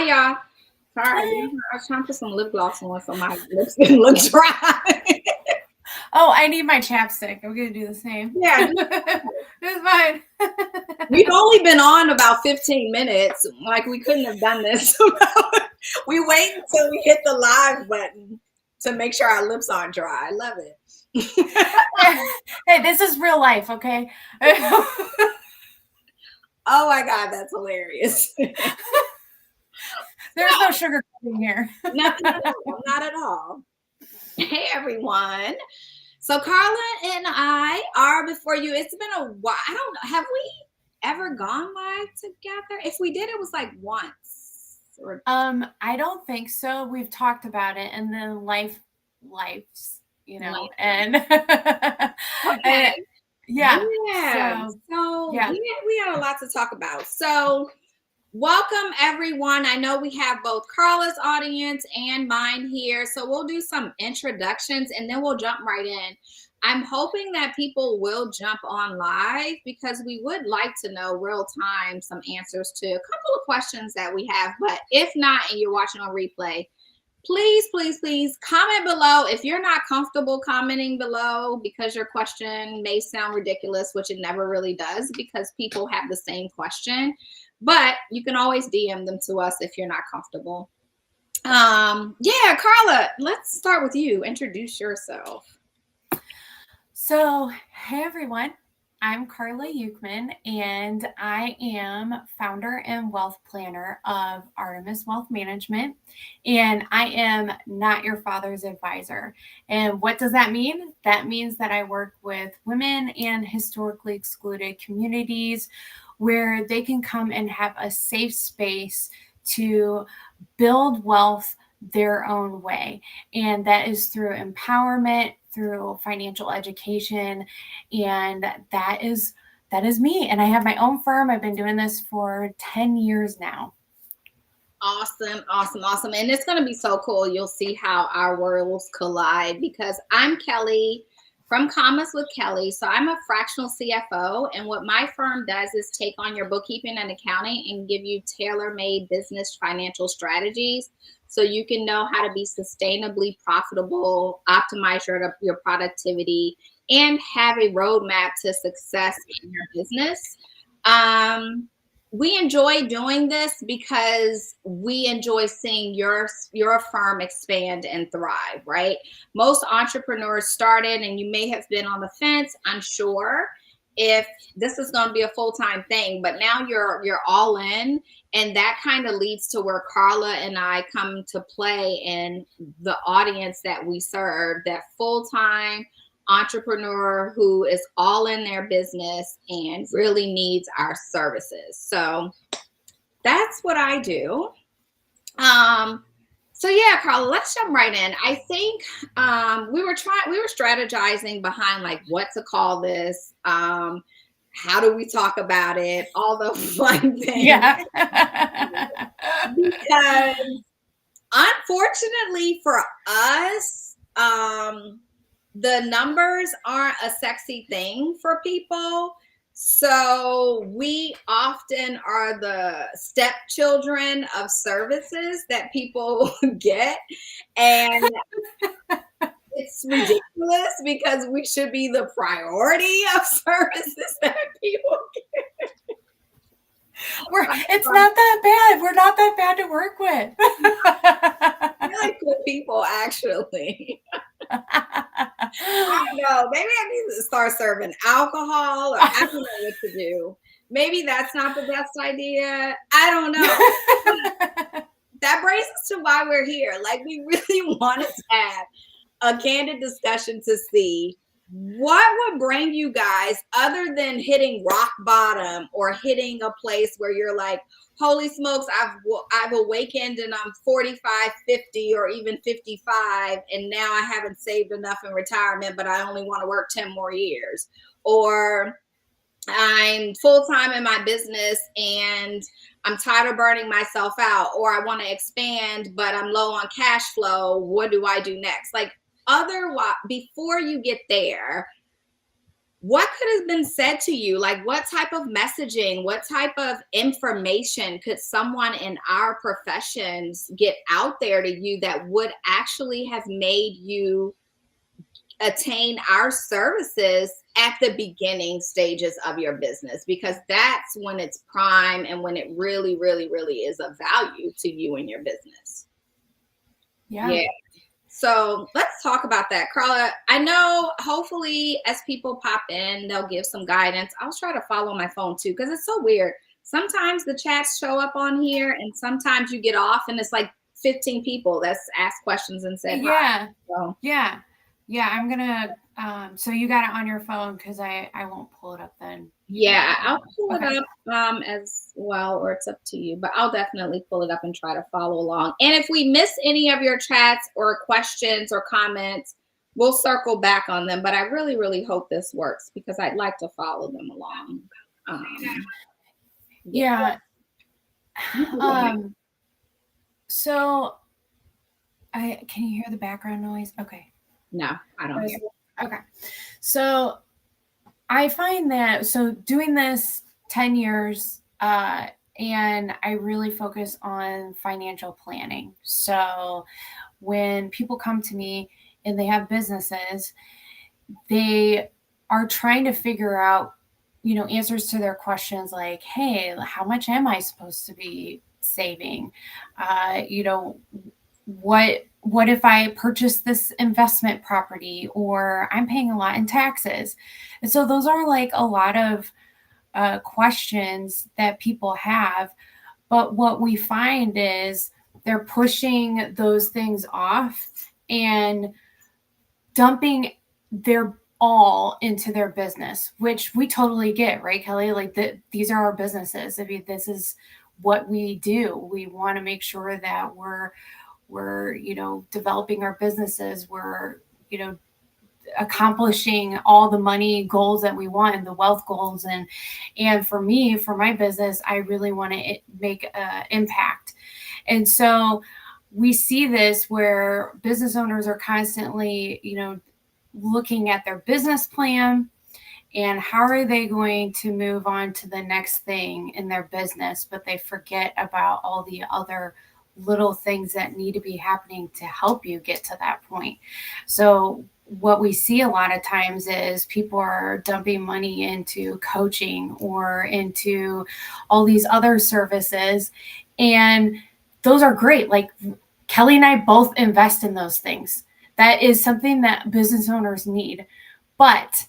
Hi, y'all. Sorry, I was trying to put some lip gloss on so my lips didn't look dry. Oh, I need my chapstick. I'm going to do the same. Yeah. It's fine. We've only been on about 15 minutes. Like, we couldn't have done this. We wait until we hit the live button to make sure our lips aren't dry. I love it. Hey, this is real life, okay? Oh my God, that's hilarious. There's no sugarcoating here. Nothing at all. Not at all. Hey, everyone. So Karla and I are before you. It's been a while. I don't know. Have we ever gone live together? If we did, it was like once. I don't think so. We've talked about it, and then lives, and okay. and, yeah. So yeah. We had a lot to talk about. So welcome, everyone. I know we have both Karla's audience and mine here. So we'll do some introductions and then we'll jump right in. I'm hoping that people will jump on live because we would like to know real time some answers to a couple of questions that we have. But if not, and you're watching on replay, please, please, please comment below. If you're not comfortable commenting below because your question may sound ridiculous, which it never really does because people have the same question. But you can always DM them to us if you're not comfortable. Yeah, Karla, let's start with you. Introduce yourself. So, hey everyone, I'm Karla Ukman, and I am founder and wealth planner of Artemis Wealth Management, and I am not your father's advisor. And what does that mean? That means that I work with women and historically excluded communities where they can come and have a safe space to build wealth their own way. And that is through empowerment, through financial education. And that is me. And I have my own firm. I've been doing this for 10 years now. Awesome, awesome, awesome. And it's going to be so cool. You'll see how our worlds collide because I'm Kellé from Commerce with Kellé. So I'm a fractional CFO. And what my firm does is take on your bookkeeping and accounting and give you tailor-made business financial strategies so you can know how to be sustainably profitable, optimize your productivity, and have a roadmap to success in your business. We enjoy doing this because we enjoy seeing your firm expand and thrive, right? Most entrepreneurs started and you may have been on the fence, unsure if this is going to be a full-time thing, but now you're all in, and that kind of leads to where Karla and I come to play in the audience that we serve, that full-time entrepreneur who is all in their business and really needs our services. So that's what I do. So yeah, Karla, let's jump right in. I think we were strategizing behind like what to call this. How do we talk about it? All the fun things. Yeah. Because unfortunately for us, the numbers aren't a sexy thing for people. So we often are the stepchildren of services that people get. And it's ridiculous because we should be the priority of services that people get. It's not that bad. We're not that bad to work with. Really good people, actually. I don't know. Maybe I need to start serving alcohol, or I don't know what to do. Maybe that's not the best idea. I don't know. That brings us to why we're here. Like, we really wanted to have a candid discussion to see what would bring you guys, other than hitting rock bottom or hitting a place where you're like, holy smokes, I've awakened and I'm 45, 50, or even 55, and now I haven't saved enough in retirement, but I only want to work 10 more years. Or I'm full-time in my business and I'm tired of burning myself out, or I want to expand, but I'm low on cash flow. What do I do next? Like, otherwise, before you get there, what could have been said to you? Like, what type of messaging, what type of information could someone in our professions get out there to you that would actually have made you attain our services at the beginning stages of your business? Because that's when it's prime and when it really, really, really is of value to you and your business. Yeah. So let's talk about that. Karla, I know hopefully as people pop in, they'll give some guidance. I'll try to follow my phone too, because it's so weird. Sometimes the chats show up on here and sometimes you get off and it's like 15 people that's asked questions and said Yeah. hi. So. Yeah. I'm going to, so you got it on your phone because I won't pull it up then. Yeah, I'll pull it up as well, or it's up to you, but I'll definitely pull it up and try to follow along. And if we miss any of your chats or questions or comments, we'll circle back on them. But I really, really hope this works because I'd like to follow them along. Yeah. So can you hear the background noise? Okay. No, I don't hear. Okay. So I find that, so doing this 10 years, and I really focus on financial planning. So when people come to me and they have businesses, they are trying to figure out, answers to their questions like, hey, how much am I supposed to be saving? What if I purchase this investment property, or I'm paying a lot in taxes? And so those are like a lot of questions that people have. But what we find is they're pushing those things off and dumping their all into their business, which we totally get, right, Kellé? Like these are our businesses. I mean, this is what we do. We want to make sure that we're developing our businesses. We're, accomplishing all the money goals that we want and the wealth goals. And for me, for my business, I really want to make an impact. And so we see this where business owners are constantly, looking at their business plan and how are they going to move on to the next thing in their business, but they forget about all the other little things that need to be happening to help you get to that point. So what we see a lot of times is people are dumping money into coaching or into all these other services, and those are great. Like Kellé and I both invest in those things. That is something that business owners need, but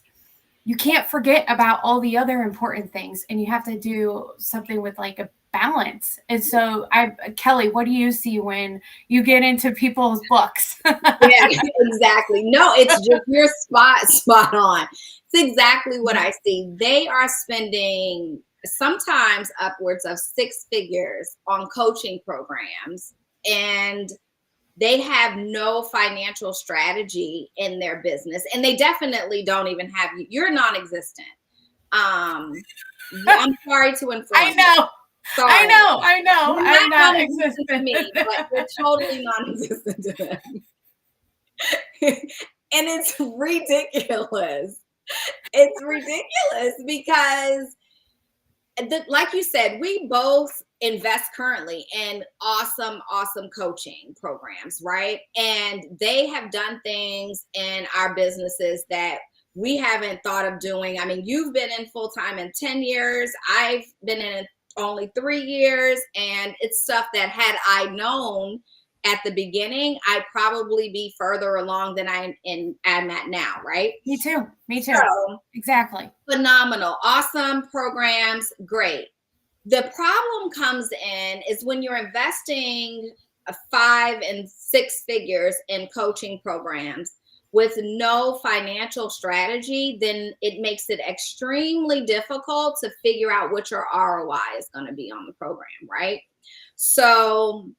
you can't forget about all the other important things, and you have to do something with like a balance. And so Kellé, what do you see when you get into people's books? Yeah, exactly. No, it's just you're spot on. It's exactly what I see. They are spending sometimes upwards of 6 figures on coaching programs, and they have no financial strategy in their business, and they definitely don't even have you're non-existent. I'm sorry to inform I know. Sorry. I know. You're I'm not existent to me, but you're totally non-existent to them. And it's ridiculous. It's ridiculous because like you said, we both invest currently in awesome coaching programs, right? And they have done things in our businesses that we haven't thought of doing. I mean, you've been in full-time in 10 years. I've been in only 3 years, and it's stuff that had I known at the beginning, I'd probably be further along than I'm at now, right? Me too. So, exactly. Phenomenal. Awesome programs. Great. The problem comes in is when you're investing 5 and 6 figures in coaching programs with no financial strategy, then it makes it extremely difficult to figure out what your ROI is going to be on the program, right? So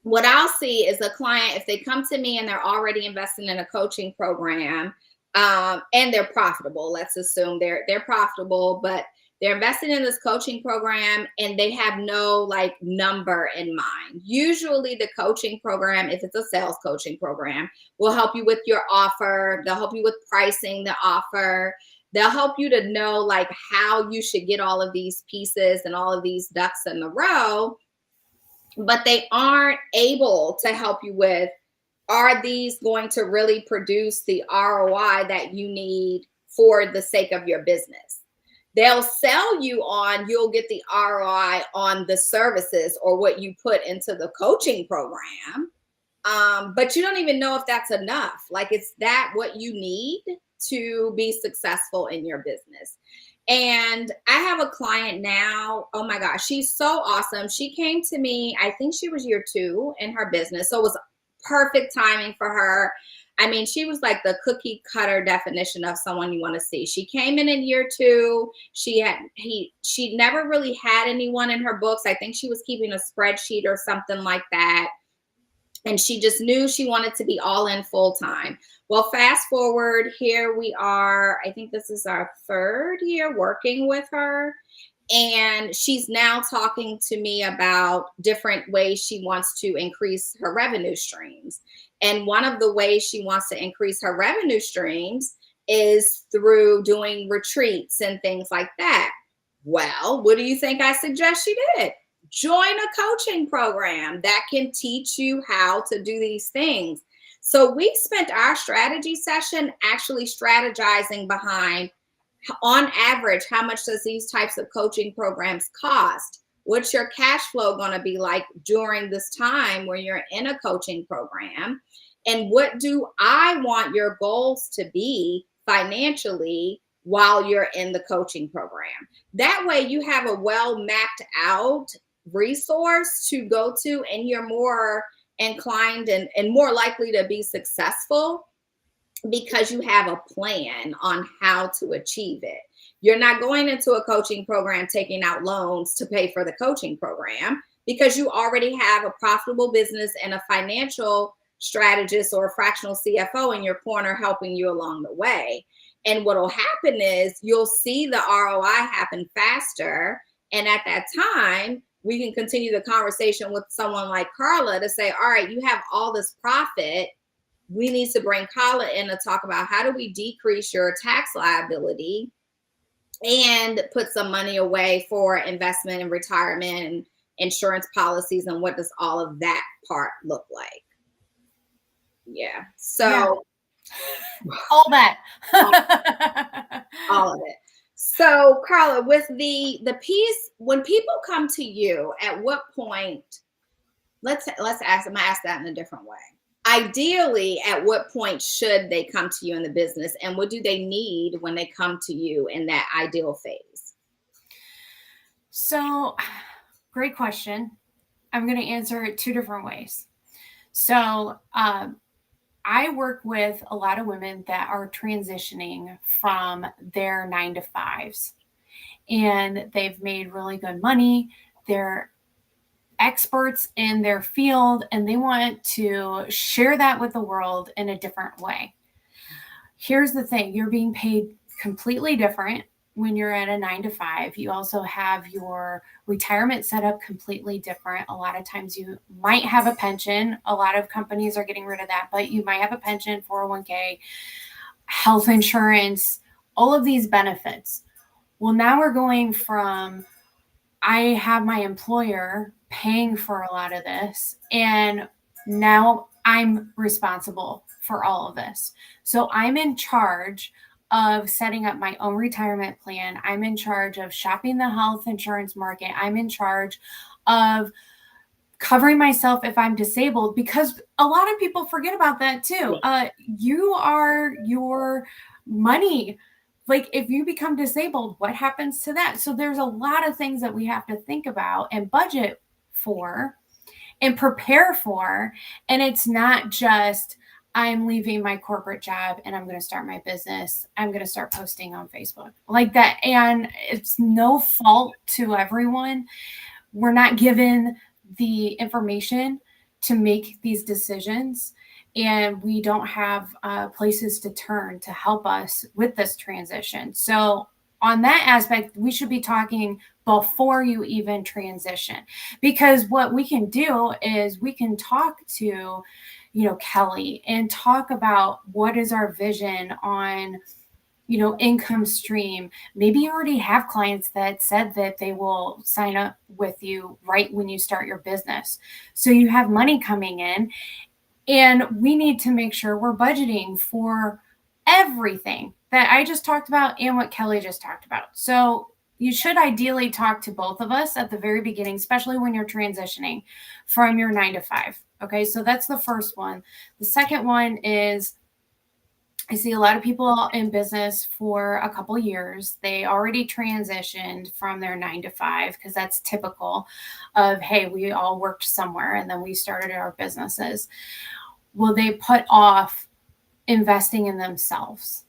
what I'll see is a client, if they come to me and they're already investing in a coaching program, and they're profitable, let's assume they're profitable, but they're investing in this coaching program and they have no like number in mind. Usually the coaching program, if it's a sales coaching program, will help you with your offer. They'll help you with pricing the offer. They'll help you to know like how you should get all of these pieces and all of these ducks in a row, but they aren't able to help you with, are these going to really produce the ROI that you need for the sake of your business? They'll sell you on, you'll get the ROI on the services or what you put into the coaching program. But you don't even know if that's enough. Like, is that what you need to be successful in your business? And I have a client now. Oh my gosh, she's so awesome. She came to me, I think she was year 2 in her business. So it was perfect timing for her. I mean, she was like the cookie cutter definition of someone you want to see. She came in year 2. She never really had anyone in her books. I think she was keeping a spreadsheet or something like that. And she just knew she wanted to be all in full time. Well, fast forward, here we are. I think this is our 3rd year working with her. And she's now talking to me about different ways she wants to increase her revenue streams. And one of the ways she wants to increase her revenue streams is through doing retreats and things like that. Well, what do you think I suggest she did? Join a coaching program that can teach you how to do these things. So we spent our strategy session actually strategizing behind, on average, how much does these types of coaching programs cost? What's your cash flow going to be like during this time where you're in a coaching program? And what do I want your goals to be financially while you're in the coaching program? That way you have a well mapped out resource to go to, and you're more inclined and more likely to be successful because you have a plan on how to achieve it. You're not going into a coaching program taking out loans to pay for the coaching program, because you already have a profitable business and a financial strategist or a fractional CFO in your corner helping you along the way. And what will happen is you'll see the ROI happen faster. And at that time, we can continue the conversation with someone like Karla to say, all right, you have all this profit. We need to bring Karla in to talk about how do we decrease your tax liability and put some money away for investment and retirement and insurance policies, and what does all of that part look like? Yeah. So all that. all of it. So Karla, with the piece, when people come to you, at what point, let's ask, I'm gonna ask that in a different way. Ideally, at what point should they come to you in the business, and what do they need when they come to you in that ideal phase? So, great question. I'm going to answer it 2 different ways. So, I work with a lot of women that are transitioning from their 9-to-5s, and they've made really good money. They're experts in their field, and they want to share that with the world in a different way. Here's the thing. You're being paid completely different when you're at a 9-to-5. You also have your retirement set up completely different. A lot of times you might have a pension. A lot of companies are getting rid of that, but you might have a pension, 401k, health insurance, all of these benefits. Well, now we're going from, I have my employer paying for a lot of this, and now I'm responsible for all of this. So I'm in charge of setting up my own retirement plan. I'm in charge of shopping the health insurance market. I'm in charge of covering myself if I'm disabled, because a lot of people forget about that too. You are your money. Like, if you become disabled, what happens to that? So there's a lot of things that we have to think about and budget for and prepare for. And it's not just, I'm leaving my corporate job and I'm going to start my business. I'm going to start posting on Facebook like that. And it's no fault to everyone. We're not given the information to make these decisions, and we don't have places to turn to help us with this transition. So on that aspect, we should be talking before you even transition, because what we can do is we can talk to, Kellé, and talk about what is our vision on, income stream. Maybe you already have clients that said that they will sign up with you right when you start your business. So you have money coming in, and we need to make sure we're budgeting for everything that I just talked about and what Kellé just talked about. So you should ideally talk to both of us at the very beginning, especially when you're transitioning from your 9 to 5. Okay, so that's the first one. The second one is, I see a lot of people in business for a couple years. They already transitioned from their 9 to 5 because that's typical of, hey, we all worked somewhere and then we started our businesses. Well, they put off investing in themselves.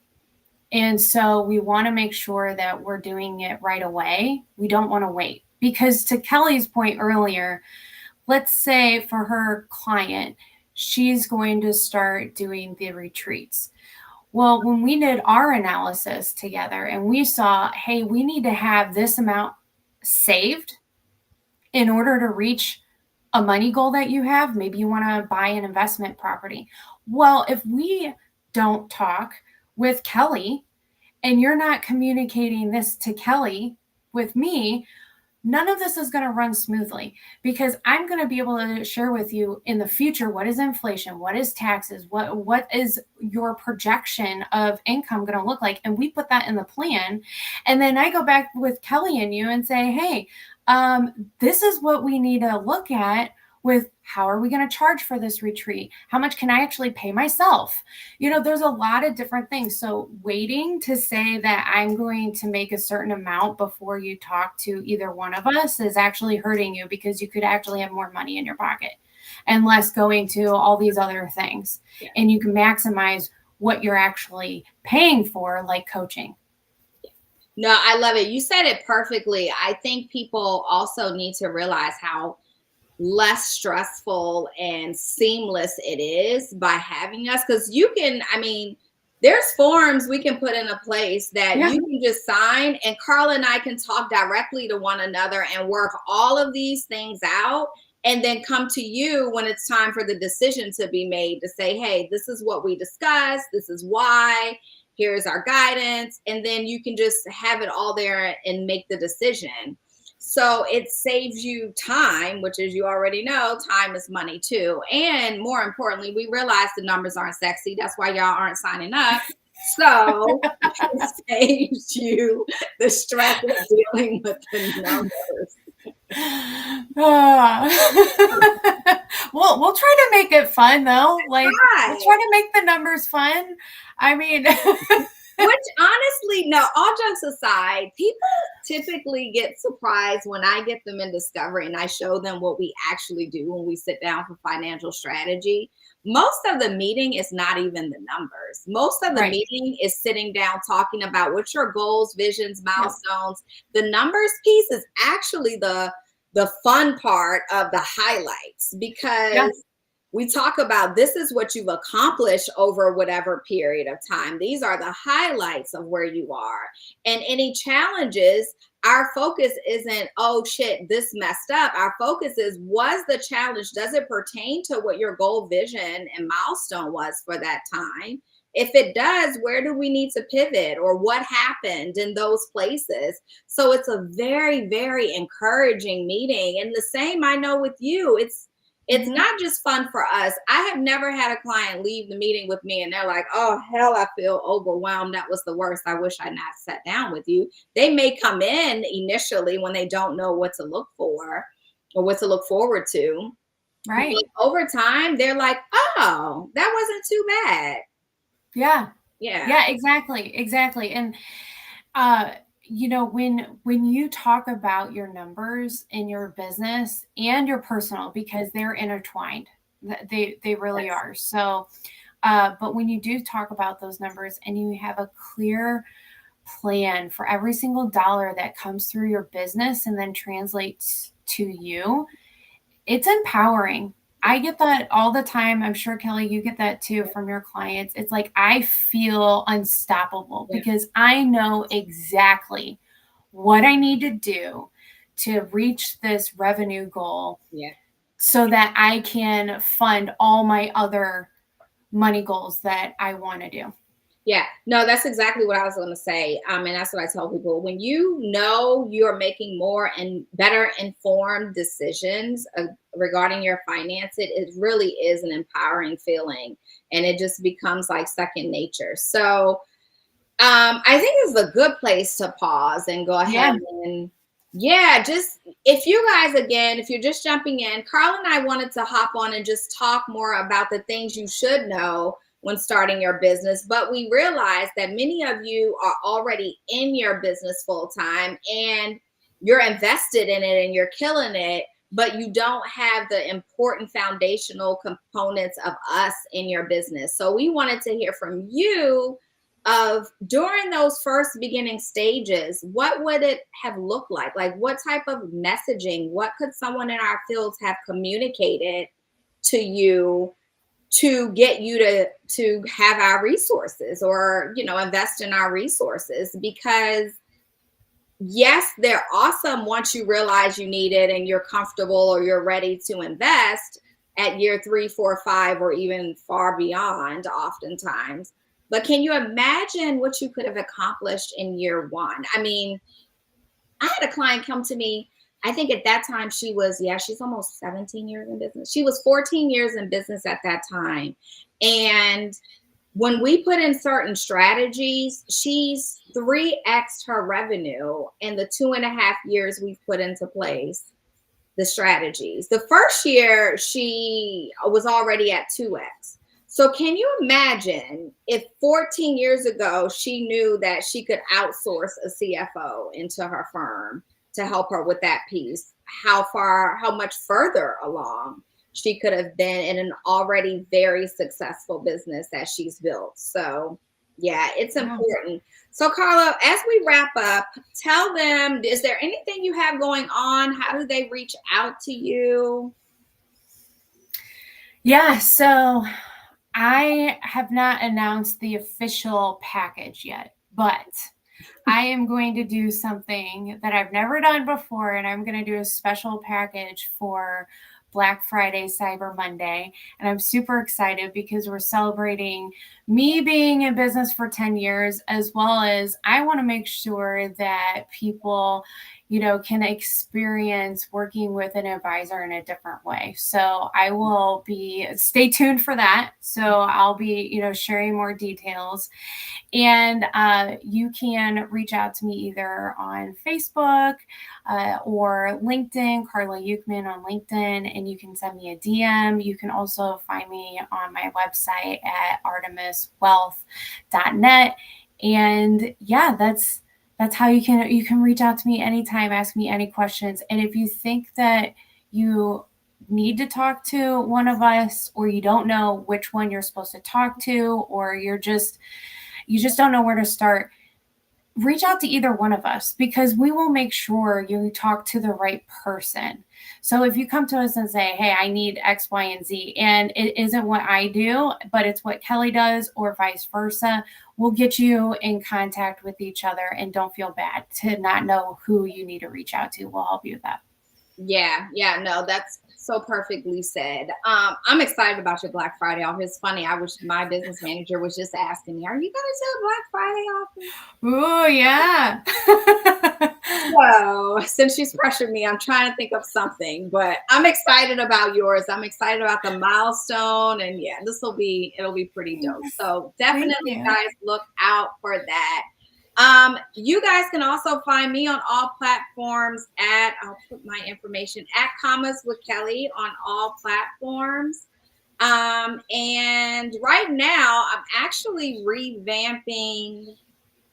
And so we want to make sure that we're doing it right away. We don't want to wait, because to Kelly's point earlier, let's say for her client, she's going to start doing the retreats. Well, when we did our analysis together and we saw, hey, we need to have this amount saved in order to reach a money goal that you have. Maybe you want to buy an investment property. Well, if we don't talk with Kellé and you're not communicating this to Kellé with me, none of this is going to run smoothly, because I'm going to be able to share with you in the future, what is inflation, what is taxes, what is your projection of income going to look like, and we put that in the plan. And then I go back with Kellé and you and say, hey, this is what we need to look at with how are we going to charge for this retreat? How much can I actually pay myself? There's a lot of different things. So waiting to say that I'm going to make a certain amount before you talk to either one of us is actually hurting you, because you could actually have more money in your pocket and less going to all these other things. Yeah. And you can maximize what you're actually paying for, like coaching. No, I love it. You said it perfectly. I think people also need to realize how less stressful and seamless it is by having us. Because there's forms we can put in a place that you can just sign, and Karla and I can talk directly to one another and work all of these things out, and then come to you when it's time for the decision to be made to say, hey, this is what we discussed, this is why, here's our guidance, and then you can just have it all there and make the decision. So it saves you time, which, as you already know, time is money too. And more importantly, we realize the numbers aren't sexy. That's why y'all aren't signing up. So it saves you the stress of dealing with the numbers. We'll try to make it fun, though. We'll try to make the numbers fun. Which, honestly, no, all jokes aside, people typically get surprised when I get them in Discovery and I show them what we actually do when we sit down for financial strategy. Most of the meeting is not even the numbers. Most of the meeting is sitting down talking about what's your goals, visions, milestones. The numbers piece is actually the fun part of the highlights, because we talk about, this is what you've accomplished over whatever period of time. These are the highlights of where you are. And any challenges, our focus isn't, oh shit, this messed up. Our focus is, was the challenge, does it pertain to what your goal, vision, and milestone was for that time? If it does, where do we need to pivot, or what happened in those places? So it's a very, very encouraging meeting. And the same, I know, with you, it's not just fun for us. I have never had a client leave the meeting with me and they're like, oh, hell, I feel overwhelmed. That was the worst. I wish I not sat down with you. They may come in initially when they don't know what to look for or what to look forward to. Right. But over time, they're like, oh, that wasn't too bad. Yeah, exactly. And, when you talk about your numbers in your business and your personal, because they're intertwined, they really are. So, but when you do talk about those numbers and you have a clear plan for every single dollar that comes through your business and then translates to you, it's empowering. I get that all the time. I'm sure, Kellé, you get that too from your clients. It's like, I feel unstoppable because I know exactly what I need to do to reach this revenue goal so that I can fund all my other money goals that I want to do. Yeah, no, that's exactly what I was going to say. And that's what I tell people. When you know you're making more and better informed decisions regarding your finances, it really is an empowering feeling, and it just becomes like second nature. So, I think it's a good place to pause and go ahead Yeah. and, yeah, just if you guys, again, if you're just jumping in, Carl and I wanted to hop on and just talk more about the things you should know when starting your business. But we realized that many of you are already in your business full time and you're invested in it and you're killing it, but you don't have the important foundational components of us in your business. So we wanted to hear from you of during those first beginning stages, what would it have looked like? Like what type of messaging, what could someone in our fields have communicated to you to get you to have our resources, or invest in our resources? Because yes, they're awesome once you realize you need it and you're comfortable or you're ready to invest at year 3, 4, 5, or even far beyond oftentimes. But can you imagine what you could have accomplished in year 1? I mean, I had a client come to me. I think at that time she's almost 17 years in business. She was 14 years in business at that time. And when we put in certain strategies, she's 3x her revenue in the 2.5 years we've put into place the strategies. The first year, she was already at 2x. So can you imagine if 14 years ago she knew that she could outsource a CFO into her firm to help her with that piece, how much further along she could have been in an already very successful business that she's built. So yeah, it's important. So Karla, as we wrap up, tell them, is there anything you have going on? How do they reach out to you? Yeah, so I have not announced the official package yet, but I am going to do something that I've never done before, and I'm going to do a special package for Black Friday, Cyber Monday. And I'm super excited because we're celebrating me being in business for 10 years, as well as I want to make sure that people, can experience working with an advisor in a different way. So I will stay tuned for that. So I'll be, sharing more details. And you can reach out to me either on Facebook or LinkedIn, Karla Ukman on LinkedIn, and you can send me a DM. You can also find me on my website at artemiswealth.net. And yeah, that's how you can reach out to me anytime, ask me any questions. And if you think that you need to talk to one of us, or you don't know which one you're supposed to talk to, or you just don't know where to start, reach out to either one of us, because we will make sure you talk to the right person. So if you come to us and say, hey, I need X, Y, and Z, and it isn't what I do, but it's what Kellé does, or vice versa, we'll get you in contact with each other. And don't feel bad to not know who you need to reach out to. We'll help you with that. Yeah, no, that's so perfectly said. I'm excited about your Black Friday offer. It's funny. My business manager was just asking me, are you going to do a Black Friday offer? Oh, yeah. So since she's pressured me, I'm trying to think of something, but I'm excited about yours. I'm excited about the milestone, and yeah, it'll be pretty dope. So definitely guys, look out for that. You guys can also find me on all platforms I'll put my information at Commas with Kellé on all platforms. And right now I'm actually revamping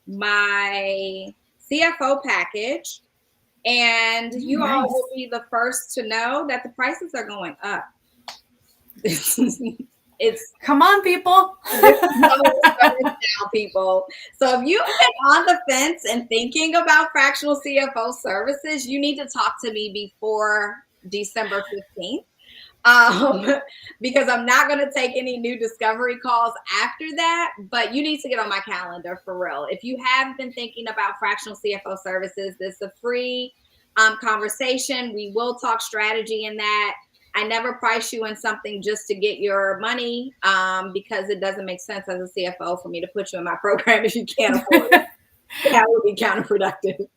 my CFO package, and you all will be the first to know that the prices are going up. Come on, people. Now, people. So if you've been on the fence and thinking about fractional CFO services, you need to talk to me before December 15th. Because I'm not going to take any new discovery calls after that, but you need to get on my calendar for real. If you have been thinking about fractional CFO services, this is a free conversation. We will talk strategy in that. I never price you in something just to get your money, because it doesn't make sense as a CFO for me to put you in my program if you can't afford it. That would be counterproductive.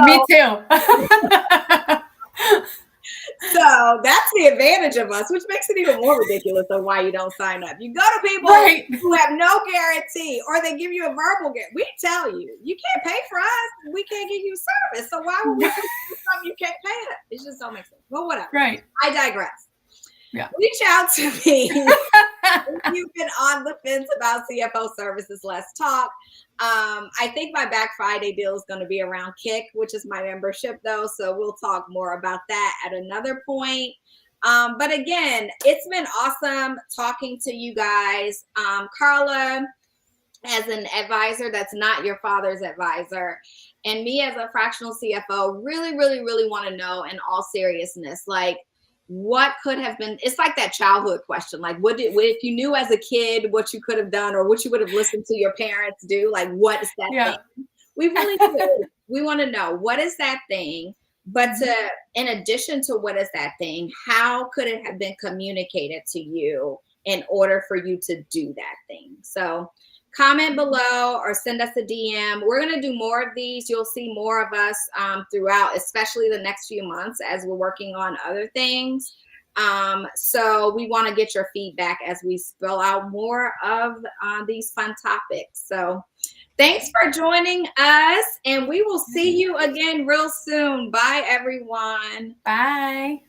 Me too. So that's the advantage of us, which makes it even more ridiculous of why you don't sign up. You go to people Right. who have no guarantee, or they give you a verbal guarantee. We tell you, you can't pay for us. We can't give you service. So why would we do something you can't pay us? It just don't make sense. But whatever. Right. I digress. Yeah. Reach out to me. If you've been on the fence about CFO services, let's talk. I think my Black Friday deal is going to be around Kick, which is my membership, though. So we'll talk more about that at another point. But again, it's been awesome talking to you guys. Karla, as an advisor that's not your father's advisor, and me as a fractional CFO, really, really, really want to know, in all seriousness, like, what could have been, it's like that childhood question, like what if you knew as a kid what you could have done, or what you would have listened to your parents do, like what is that thing? We really do. We want to know, what is that thing? But in addition to what is that thing, how could it have been communicated to you in order for you to do that thing? So comment below or send us a DM. We're going to do more of these. You'll see more of us throughout, especially the next few months as we're working on other things. So we want to get your feedback as we spill out more of these fun topics. So thanks for joining us, and we will see you again real soon. Bye, everyone. Bye.